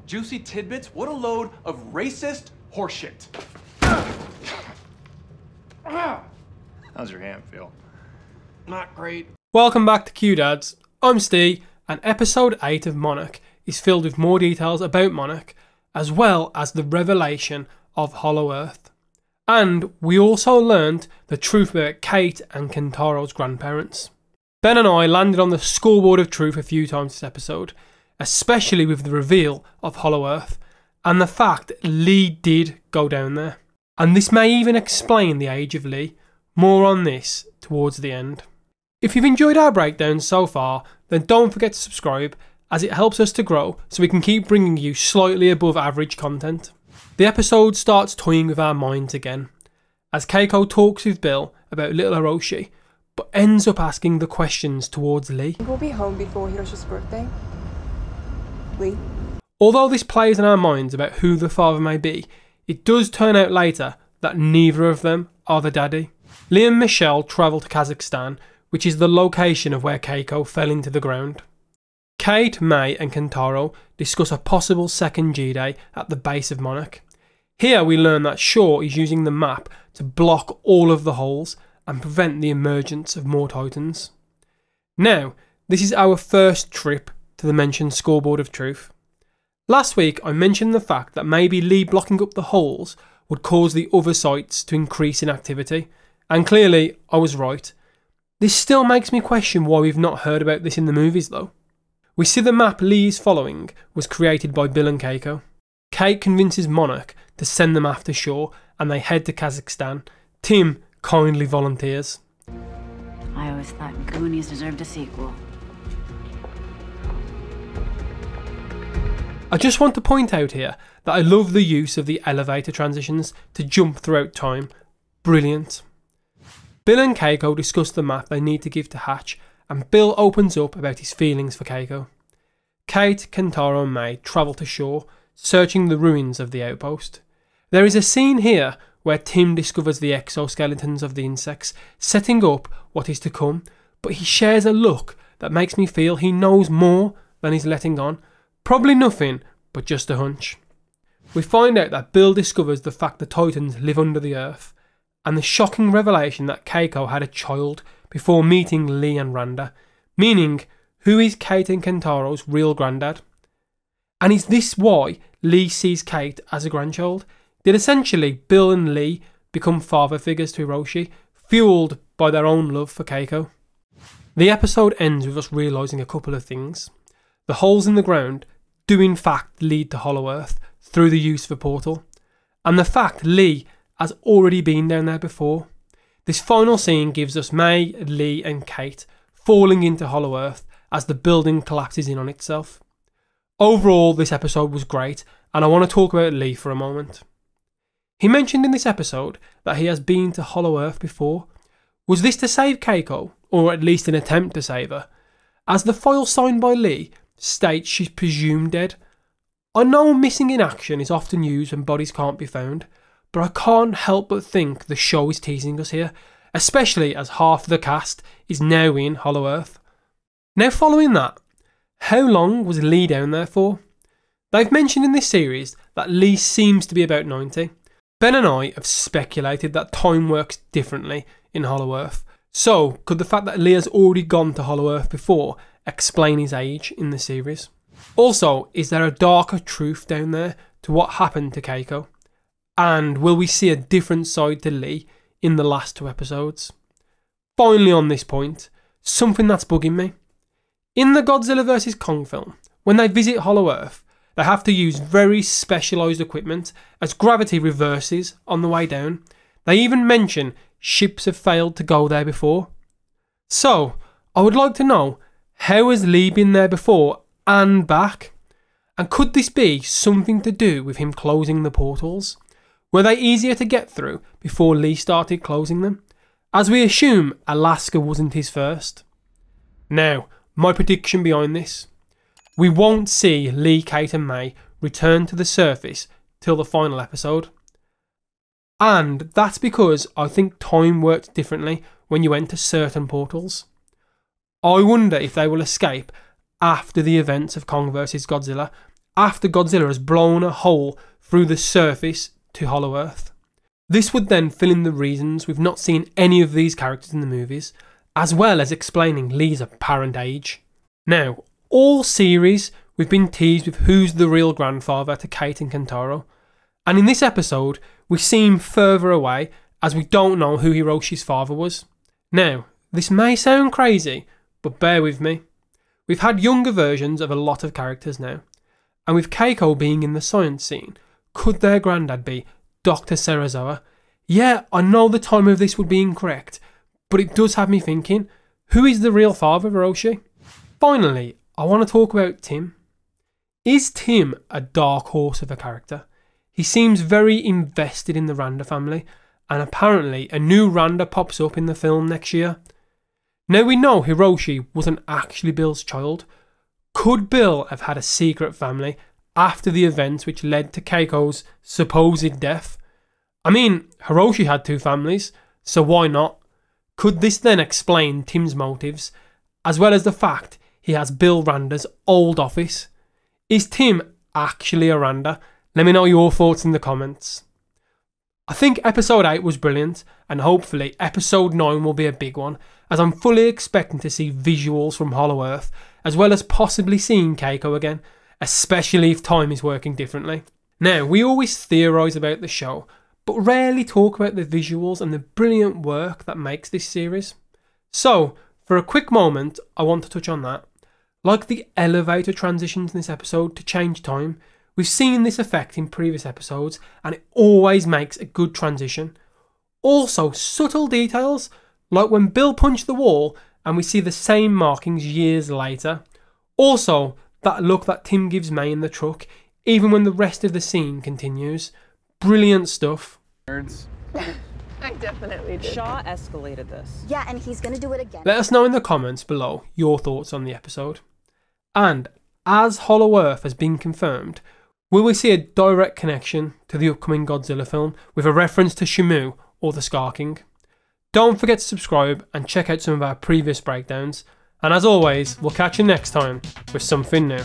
Juicy tidbits? What a load of racist horseshit. How's your hand feel? Not great. Welcome back to Q-Dads. I'm Steve, and episode 8 of Monarch is filled with more details about Monarch, as well as the revelation of Hollow Earth. And we also learned the truth about Kate and Kentaro's grandparents. Ben and I landed on the scoreboard of truth a few times this episode, especially with the reveal of Hollow Earth, and the fact Lee did go down there. And this may even explain the age of Lee. More on this towards the end. If you've enjoyed our breakdown so far, then don't forget to subscribe, as it helps us to grow so we can keep bringing you slightly above average content. The episode starts toying with our minds again, as Keiko talks with Bill about little Hiroshi, but ends up asking the questions towards Lee. We'll be home before Hiroshi's birthday. Lee? Although this plays in our minds about who the father may be, it does turn out later that neither of them are the daddy. Lee and Michelle travel to Kazakhstan, which is the location of where Keiko fell into the ground. Kate, May and Kentaro discuss a possible second G-Day at the base of Monarch. Here we learn that Shaw is using the map to block all of the holes and prevent the emergence of more Titans. Now, this is our first trip to the mentioned scoreboard of truth. Last week I mentioned the fact that maybe Lee blocking up the holes would cause the other sites to increase in activity, and clearly I was right. This still makes me question why we've not heard about this in the movies though. We see the map Lee is following was created by Bill and Keiko. Kate convinces Monarch to send them after Shaw and they head to Kazakhstan. Tim kindly volunteers. I always thought Goonies deserved a sequel. I just want to point out here that I love the use of the elevator transitions to jump throughout time. Brilliant. Bill and Keiko discuss the map they need to give to Hatch, and Bill opens up about his feelings for Keiko. Kate, Kentaro and May travel to Shaw, searching the ruins of the outpost. There is a scene here where Tim discovers the exoskeletons of the insects, setting up what is to come, but he shares a look that makes me feel he knows more than he's letting on. Probably nothing, but just a hunch. We find out that Bill discovers the fact the Titans live under the earth, and the shocking revelation that Keiko had a child before meeting Lee and Randa, meaning who is Kate and Kentaro's real granddad? And is this why Lee sees Kate as a grandchild? Did essentially Bill and Lee become father figures to Hiroshi, fueled by their own love for Keiko? The episode ends with us realising a couple of things. The holes in the ground do in fact lead to Hollow Earth through the use of a portal, and the fact Lee has already been down there before. This final scene gives us May, Lee and Kate falling into Hollow Earth as the building collapses in on itself. Overall, this episode was great, and I want to talk about Lee for a moment. He mentioned in this episode that he has been to Hollow Earth before. Was this to save Keiko, or at least an attempt to save her? As the file signed by Lee states she's presumed dead. I know missing in action is often used when bodies can't be found, but I can't help but think the show is teasing us here, especially as half the cast is now in Hollow Earth. Now following that, how long was Lee down there for? They've mentioned in this series that Lee seems to be about 90. Ben and I have speculated that time works differently in Hollow Earth, so could the fact that Lee has already gone to Hollow Earth before explain his age in the series? Also, is there a darker truth down there to what happened to Keiko? And will we see a different side to Lee in the last 2 episodes? Finally on this point, something that's bugging me. In the Godzilla vs Kong film, when they visit Hollow Earth, they have to use very specialised equipment as gravity reverses on the way down. They even mention ships have failed to go there before. So, I would like to know, how has Lee been there before and back? And could this be something to do with him closing the portals? Were they easier to get through before Lee started closing them? As we assume Alaska wasn't his first. Now, my prediction behind this. We won't see Lee, Kate and May return to the surface till the final episode. And that's because I think time worked differently when you enter certain portals. I wonder if they will escape after the events of Kong vs Godzilla, after Godzilla has blown a hole through the surface to Hollow Earth. This would then fill in the reasons we've not seen any of these characters in the movies, as well as explaining Lee's apparent age. Now, all series we've been teased with who's the real grandfather to Kate and Kentaro, and in this episode we seem further away as we don't know who Hiroshi's father was. Now, this may sound crazy, but bear with me. We've had younger versions of a lot of characters now, and with Keiko being in the science scene, could their granddad be Dr. Serizawa? Yeah, I know the time of this would be incorrect, but it does have me thinking, who is the real father of Hiroshi? Finally, I want to talk about Tim. Is Tim a dark horse of a character? He seems very invested in the Randa family, and apparently a new Randa pops up in the film next year. Now we know Hiroshi wasn't actually Bill's child. Could Bill have had a secret family after the events which led to Keiko's supposed death? I mean, Hiroshi had 2 families, so why not? Could this then explain Tim's motives, as well as the fact he has Bill Randa's old office? Is Tim actually a Randa? Let me know your thoughts in the comments. I think episode 8 was brilliant, and hopefully episode 9 will be a big one, as I'm fully expecting to see visuals from Hollow Earth, as well as possibly seeing Keiko again, especially if time is working differently. Now, we always theorise about the show, but rarely talk about the visuals and the brilliant work that makes this series. So, for a quick moment, I want to touch on that. Like the elevator transitions in this episode to change time, we've seen this effect in previous episodes, and it always makes a good transition. Also, subtle details, like when Bill punched the wall and we see the same markings years later. Also, that look that Tim gives May in the truck, even when the rest of the scene continues. Brilliant stuff. Nerds. I definitely did. Shaw escalated this. Yeah, and he's gonna do it again. Let us know in the comments below your thoughts on the episode. And as Hollow Earth has been confirmed, will we see a direct connection to the upcoming Godzilla film with a reference to Shimu or the Scar King? Don't forget to subscribe and check out some of our previous breakdowns. And as always, we'll catch you next time with something new.